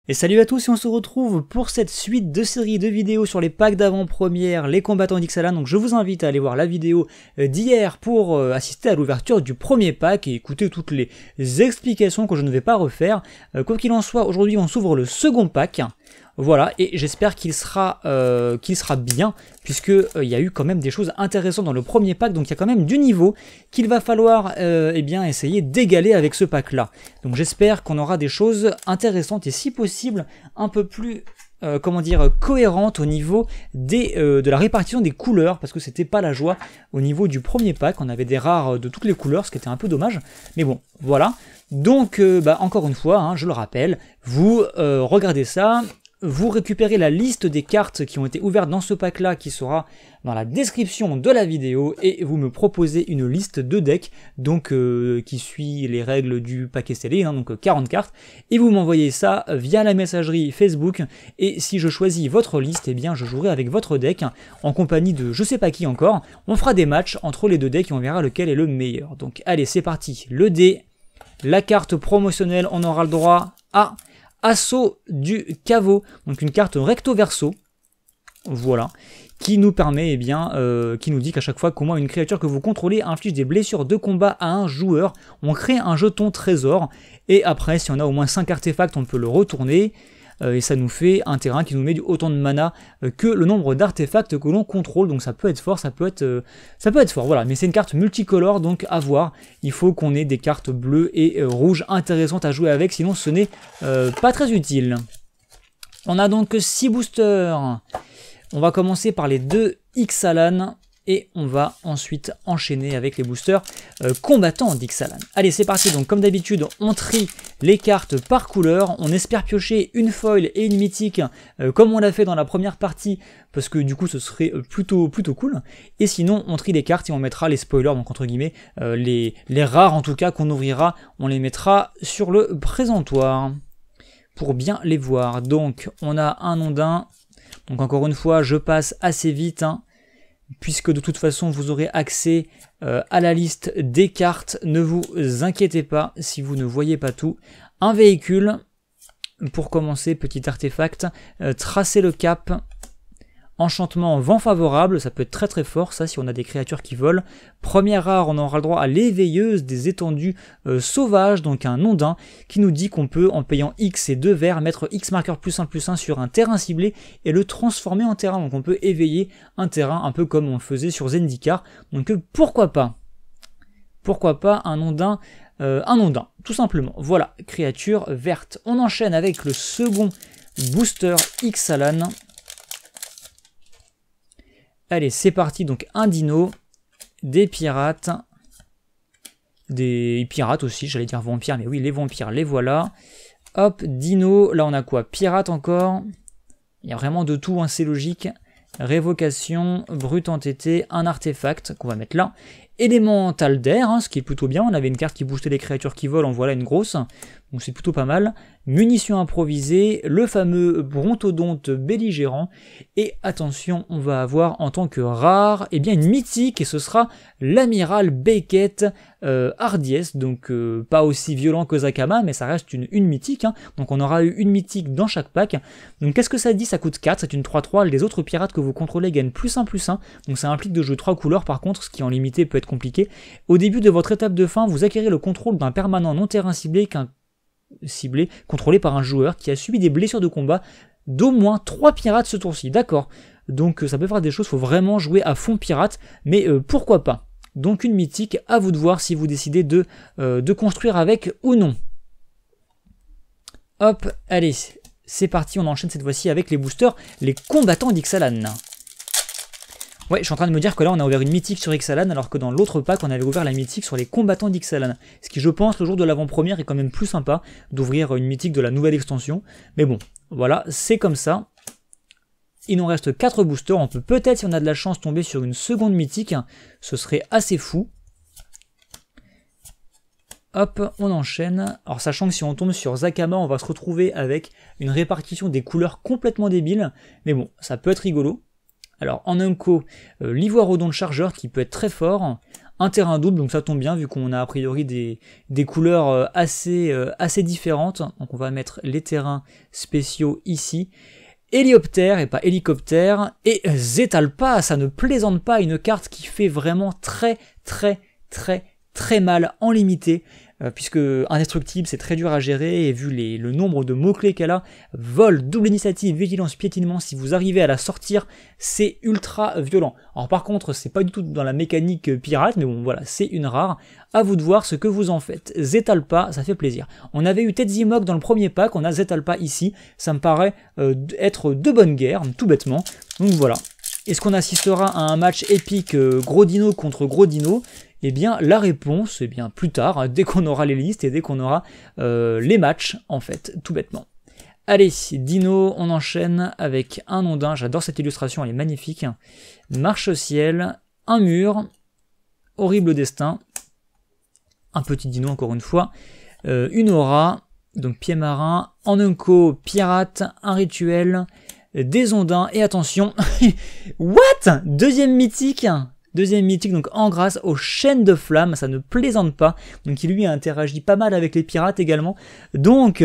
Et salut à tous et on se retrouve pour cette suite de série de vidéos sur les packs d'avant-première, les combattants d'Ixalan. Donc je vous invite à aller voir la vidéo d'hier pour assister à l'ouverture du premier pack et écouter toutes les explications que je ne vais pas refaire. Quoi qu'il en soit, aujourd'hui on s'ouvre le second pack. Voilà, et j'espère qu'il sera bien, puisque il y a eu quand même des choses intéressantes dans le premier pack, donc il y a quand même du niveau qu'il va falloir eh bien, essayer d'égaler avec ce pack-là. Donc j'espère qu'on aura des choses intéressantes et si possible un peu plus cohérentes au niveau de la répartition des couleurs, parce que c'était pas la joie au niveau du premier pack. On avait des rares de toutes les couleurs, ce qui était un peu dommage, mais bon, voilà. Donc encore une fois, hein, je le rappelle, vous regardez ça. Vous récupérez la liste des cartes qui ont été ouvertes dans ce pack-là qui sera dans la description de la vidéo et vous me proposez une liste de decks donc qui suit les règles du pack scellé, hein, donc 40 cartes, et vous m'envoyez ça via la messagerie Facebook et si je choisis votre liste, eh bien je jouerai avec votre deck en compagnie de je sais pas qui encore. On fera des matchs entre les deux decks et on verra lequel est le meilleur. Donc allez, c'est parti, le dé, la carte promotionnelle, on aura le droit à Assaut du caveau, donc une carte recto verso, voilà, qui nous permet, eh bien, qui nous dit qu'à chaque fois qu'au moins une créature que vous contrôlez inflige des blessures de combat à un joueur, on crée un jeton trésor, et après, si on a au moins 5 artefacts, on peut le retourner, et ça nous fait un terrain qui nous met autant de mana que le nombre d'artefacts que l'on contrôle, donc ça peut être fort, ça peut être fort, voilà, mais c'est une carte multicolore, donc à voir, il faut qu'on ait des cartes bleues et rouges intéressantes à jouer avec, sinon ce n'est pas très utile. On a donc 6 boosters, on va commencer par les 2 Ixalan, et on va ensuite enchaîner avec les boosters combattants d'Ixalan. Allez, c'est parti, donc comme d'habitude, on trie les cartes par couleur, on espère piocher une foil et une mythique, comme on l'a fait dans la première partie, parce que du coup ce serait plutôt cool, et sinon on trie les cartes et on mettra les spoilers, donc entre guillemets, les rares en tout cas qu'on ouvrira, on les mettra sur le présentoir, pour bien les voir. Donc on a un Ondin, donc encore une fois je passe assez vite, hein, puisque de toute façon vous aurez accès à la liste des cartes, ne vous inquiétez pas si vous ne voyez pas tout. Un véhicule, pour commencer, petit artefact, tracer le cap, enchantement vent favorable, ça peut être très très fort ça si on a des créatures qui volent. Première rare, on aura le droit à l'éveilleuse des étendues sauvages, donc un Ondin qui nous dit qu'on peut, en payant X et 2 verts, mettre X marqueur +1/+1 sur un terrain ciblé et le transformer en terrain. Donc on peut éveiller un terrain un peu comme on le faisait sur Zendikar. Donc pourquoi pas un Ondin, tout simplement. Voilà, créature verte. On enchaîne avec le second booster Ixalan. Allez, c'est parti, donc un dino, des pirates aussi, j'allais dire vampires, mais oui, les vampires, les voilà. Hop, dino, là on a quoi? Pirate encore, il y a vraiment de tout, hein, c'est logique. Révocation, brute entêtée, un artefact qu'on va mettre là. Élémental d'air, hein, ce qui est plutôt bien, on avait une carte qui boostait les créatures qui volent, en voilà une grosse, donc c'est plutôt pas mal. Munitions improvisées, le fameux brontodonte belligérant, et attention, on va avoir en tant que rare, eh bien une mythique, et ce sera l'amiral Beckett Hardies, donc pas aussi violent que Zakama, mais ça reste une mythique, hein. Donc on aura eu une mythique dans chaque pack. Donc qu'est-ce que ça dit? Ça coûte 4, c'est une 3/3, les autres pirates que vous contrôlez gagnent +1/+1, donc ça implique de jouer 3 couleurs par contre, ce qui en limité peut être compliqué. Au début de votre étape de fin, vous acquérez le contrôle d'un permanent non terrain ciblé contrôlé par un joueur qui a subi des blessures de combat d'au moins 3 pirates ce tour-ci, d'accord. Donc ça peut faire des choses, il faut vraiment jouer à fond pirate, mais pourquoi pas. Donc une mythique, à vous de voir si vous décidez de construire avec ou non. Hop, allez, c'est parti, on enchaîne cette fois-ci avec les boosters, les combattants d'Ixalan. Ouais, je suis en train de me dire que là on a ouvert une mythique sur Ixalan alors que dans l'autre pack on avait ouvert la mythique sur les combattants d'Ixalan. Ce qui je pense le jour de l'avant-première est quand même plus sympa d'ouvrir une mythique de la nouvelle extension. Mais bon, voilà, c'est comme ça. Il nous reste 4 boosters, on peut peut-être si on a de la chance tomber sur une seconde mythique, ce serait assez fou. Hop, on enchaîne. Alors sachant que si on tombe sur Zakama, on va se retrouver avec une répartition des couleurs complètement débile. Mais bon, ça peut être rigolo. Alors en unco, l'ivoirodon de chargeur qui peut être très fort, un terrain double, donc ça tombe bien vu qu'on a a priori des couleurs assez différentes. Donc on va mettre les terrains spéciaux ici. Hélioptère et pas hélicoptère. Et Zetalpa, ça ne plaisante pas, une carte qui fait vraiment très mal en limité. Puisque indestructible c'est très dur à gérer et vu le nombre de mots-clés qu'elle a, vol, double initiative, vigilance, piétinement, si vous arrivez à la sortir, c'est ultra violent. Alors par contre, c'est pas du tout dans la mécanique pirate, mais bon voilà, c'est une rare. À vous de voir ce que vous en faites. Zetalpa, ça fait plaisir. On avait eu Tedzimok dans le premier pack, on a Zetalpa ici, ça me paraît être de bonne guerre, tout bêtement. Donc voilà. Est-ce qu'on assistera à un match épique gros dino contre gros dino ? Eh bien, la réponse, eh bien, plus tard, hein, dès qu'on aura les listes et dès qu'on aura les matchs, en fait, tout bêtement. Allez, dino, on enchaîne avec un ondin, j'adore cette illustration, elle est magnifique. Marche au ciel, un mur, horrible destin, un petit dino encore une fois, une aura, donc pied marin, en unco, pirate, un rituel, des ondins, et attention, what ? Deuxième mythique, donc en grâce aux chaînes de flammes, ça ne plaisante pas, donc il lui interagit pas mal avec les pirates également, donc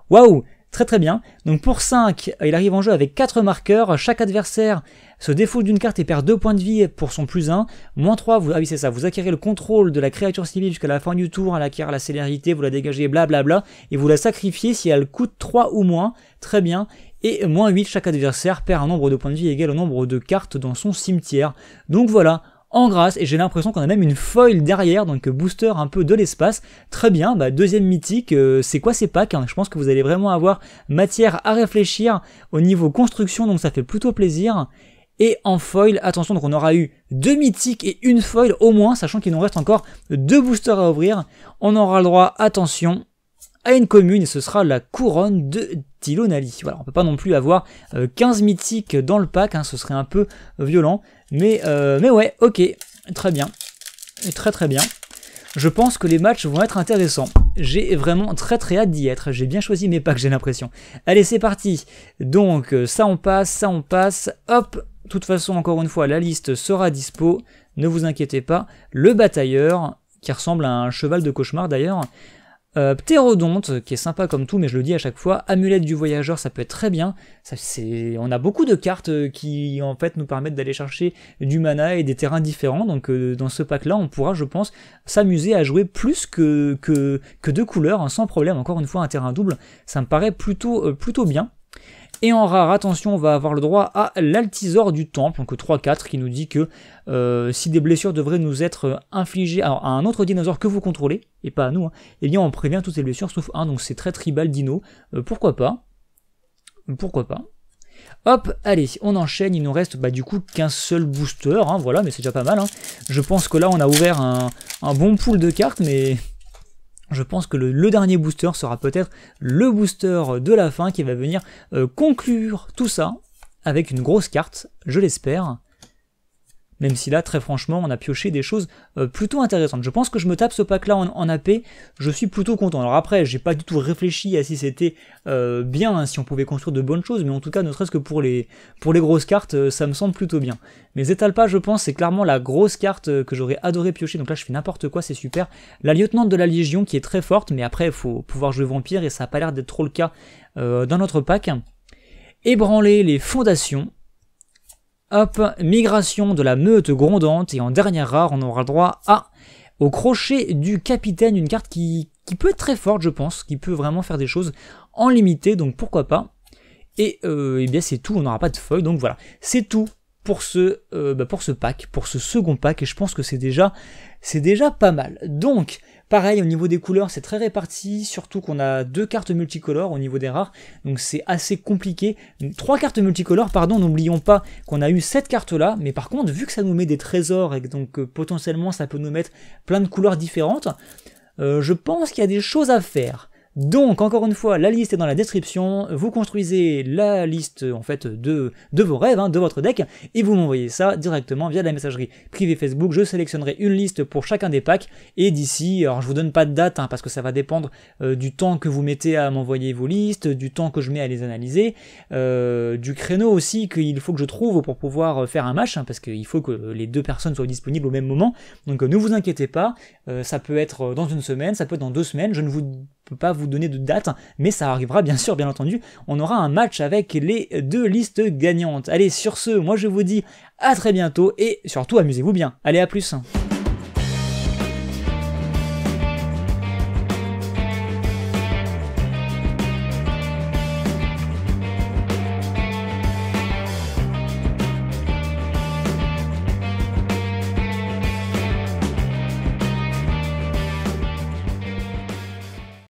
waouh, très bien. Donc pour 5, il arrive en jeu avec 4 marqueurs, chaque adversaire se défaut d'une carte et perd 2 points de vie pour son +1, -3, ah oui c'est ça, vous acquérez le contrôle de la créature civile jusqu'à la fin du tour, elle acquiert la célérité, vous la dégagez, blablabla, et vous la sacrifiez si elle coûte 3 ou moins, très bien. Et -8, chaque adversaire perd un nombre de points de vie égal au nombre de cartes dans son cimetière. Donc voilà, en grâce, et j'ai l'impression qu'on a même une foil derrière, donc booster un peu de l'espace. Très bien, deuxième mythique, c'est quoi ces packs, hein? Je pense que vous allez vraiment avoir matière à réfléchir au niveau construction, donc ça fait plutôt plaisir. Et en foil, attention, donc on aura eu 2 mythiques et une foil au moins, sachant qu'il nous reste encore 2 boosters à ouvrir. On aura le droit, attention, à une commune, et ce sera la couronne de Tilonali. Voilà, on peut pas non plus avoir 15 mythiques dans le pack, hein, ce serait un peu violent, mais ouais, ok, très bien, très bien. Je pense que les matchs vont être intéressants. J'ai vraiment très hâte d'y être. J'ai bien choisi mes packs, j'ai l'impression. Allez, c'est parti. Donc, ça on passe. Hop, de toute façon, encore une fois, la liste sera dispo. Ne vous inquiétez pas. Le batailleur, qui ressemble à un cheval de cauchemar d'ailleurs. Ptérodonte, qui est sympa comme tout, mais je le dis à chaque fois, amulette du voyageur, ça peut être très bien. On a beaucoup de cartes qui en fait nous permettent d'aller chercher du mana et des terrains différents, donc dans ce pack-là, on pourra, je pense, s'amuser à jouer plus que 2 couleurs, hein, sans problème. Encore une fois, un terrain double, ça me paraît plutôt bien. Et en rare, attention, on va avoir le droit à l'altisor du temple, donc 3-4, qui nous dit que si des blessures devraient nous être infligées à un autre dinosaure que vous contrôlez, et pas à nous, hein, eh bien on prévient toutes les blessures sauf un, donc c'est très tribal dino, pourquoi pas. Hop, allez, on enchaîne, il nous reste du coup qu'un seul booster, hein, voilà, mais c'est déjà pas mal. Hein. Je pense que là on a ouvert un bon pool de cartes, mais... Je pense que le dernier booster sera peut-être le booster de la fin qui va venir conclure tout ça avec une grosse carte, je l'espère. Même si là, très franchement, on a pioché des choses plutôt intéressantes. Je pense que je me tape ce pack-là en AP, je suis plutôt content. Alors après, j'ai pas du tout réfléchi à si c'était bien, hein, si on pouvait construire de bonnes choses, mais en tout cas, ne serait-ce que pour les grosses cartes, ça me semble plutôt bien. Mais Zetalpa, je pense, c'est clairement la grosse carte que j'aurais adoré piocher. Donc là, je fais n'importe quoi, c'est super. La lieutenante de la Légion qui est très forte, mais après, il faut pouvoir jouer vampire, et ça n'a pas l'air d'être trop le cas dans notre pack. Ébranler les fondations. Hop, migration de la meute grondante, et en dernière rare, on aura le droit au crochet du capitaine, une carte qui peut être très forte, je pense, qui peut vraiment faire des choses en limité, donc pourquoi pas. Et bien c'est tout, on n'aura pas de feuilles, donc voilà, c'est tout pour ce pack, pour ce second pack, et je pense que c'est déjà pas mal. Donc, pareil, au niveau des couleurs, c'est très réparti, surtout qu'on a 2 cartes multicolores au niveau des rares, donc c'est assez compliqué. 3 cartes multicolores, pardon, n'oublions pas qu'on a eu cette carte-là, mais par contre, vu que ça nous met des trésors, et que donc potentiellement ça peut nous mettre plein de couleurs différentes, je pense qu'il y a des choses à faire. Donc encore une fois, la liste est dans la description, vous construisez la liste en fait de vos rêves, de votre deck, et vous m'envoyez ça directement via la messagerie privée Facebook. Je sélectionnerai une liste pour chacun des packs, et d'ici, alors je vous donne pas de date parce que ça va dépendre du temps que vous mettez à m'envoyer vos listes, du temps que je mets à les analyser, du créneau aussi qu'il faut que je trouve pour pouvoir faire un match, parce qu'il faut que les deux personnes soient disponibles au même moment. Donc ne vous inquiétez pas, ça peut être dans une semaine, ça peut être dans 2 semaines, je ne peux pas vous donner de date, mais ça arrivera bien sûr, bien entendu. On aura un match avec les 2 listes gagnantes. Allez, sur ce, moi je vous dis à très bientôt et surtout amusez-vous bien. Allez, à plus.